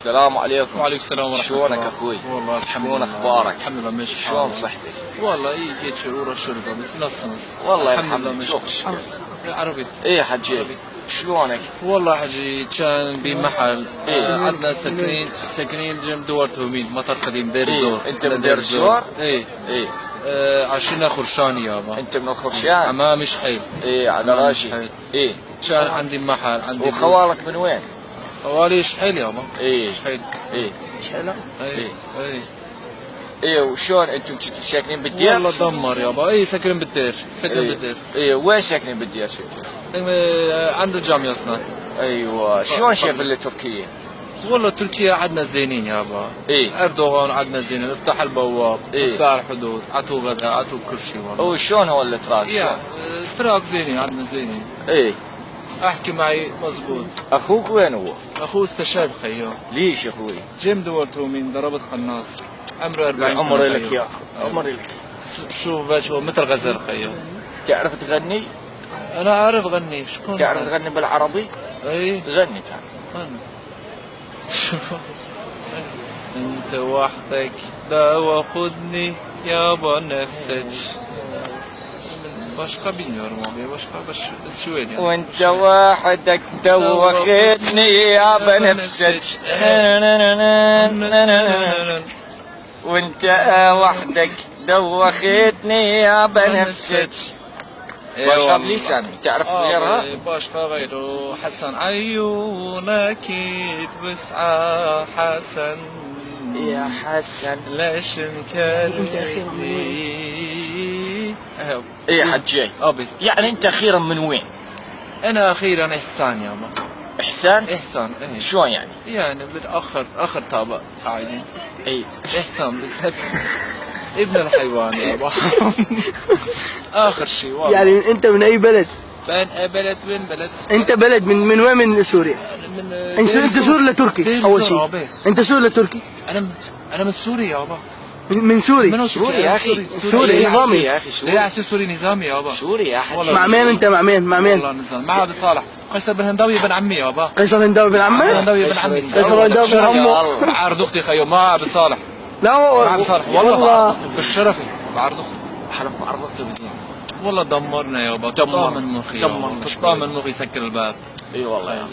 السلام عليكم. وعليكم السلام ورحمة الله. شلونك اخوي؟ والله الحمد لله. شلون اخبارك؟ الحمد لله ماشي حالك. شلون صحتك؟ والله جيت شرورة شرزة بس نفسنا. والله الحمد لله ماشي. عربي. ايه حجي شلونك؟ والله حجي كان بمحل عندنا ساكنين جنب دور توميد مطار قديم دير الزور. انت من دير الزور؟ ايه عشنا خرشاني يابا. انت من الخرشان؟ امام شحيل. ايه على راسي. ايه كان عندي محل عندي. وخوالك من وين؟ خوالي شحيل يابا. ايه شحيل. ايه شحيلة؟ ايه ايه وشلون انتم كنتوا ساكنين بالدير؟ والله دمر يابا. اي ساكنين بالدير. بالدير. ايه وين ساكنين بالدير؟ عند الجامعة اصلا. ايوه شلون شايف تركيا؟ والله تركيا عندنا زينين يابا. ايه اردوغان عندنا زينين، افتح البواب، إيه؟ افتح الحدود، عطوا غذاء، عطوا كل شيء والله. وشلون هو الاتراك؟ يا تراك زينين عندنا زينين. ايه احكي معي مزبوط. اخوك وين هو؟ اخوه استشهد خيو. ليش اخوي؟ جيم دول تومين ضربت قناص. عمره 40 سنة. عمري لك يا اخي عمري لك. شوف وجهه مثل غزال خيو. تعرف تغني؟ انا اعرف غني. شكون؟ تعرف تغني بالعربي؟ اي غني تعال. انت وحدك دوا خدني يابا نفسك. başka bilmiyorum abi başka şöyle yani. وانت وحدك دوختني يا بنفسك وانت وحدك دوختني يا بنفسك. başka بلسان تعرف غيرها؟ başka غيره حسن عيونك تبسعى حسن يا حسن ليش مكلمني. ايه حجي ابي يعني انت اخيرا من وين؟ انا اخيرا احسان يابا. احسان؟ احسان ايه. شلون يعني؟ يعني اخر طابق قاعدين. اي احسان ابن الحيوان يابا. اخر شيء والله. يعني انت من اي بلد؟ بلد وين بلد؟ انت بلد من وين؟ من سوريا؟ من انت سوري ولا تركي؟ اول شيء انت سوري ولا تركي؟ انا من سوريا يابا. من سوري؟ سوري يا اخي سوري نظامي يا اخي ليه على سوري نظامي يابا. سوري يا حجي. مع مين انت؟ مع مين؟ والله نظام مع ابي صالح. قيصر بن هنداوي بن عمي يابا. قيصر هنداوي بن عمي؟ هنداوي بن عمي. قيصر هنداوي بن عمه. مع عرض اختي خيو مع ابي صالح. لا هو مع ابي صالح والله بالشرفي بعرض اختي. حلف بعرضته بدين. والله دمرنا يابا. طبعا من مخي. طبعا من مخي سكر الباب. اي والله يا اخي.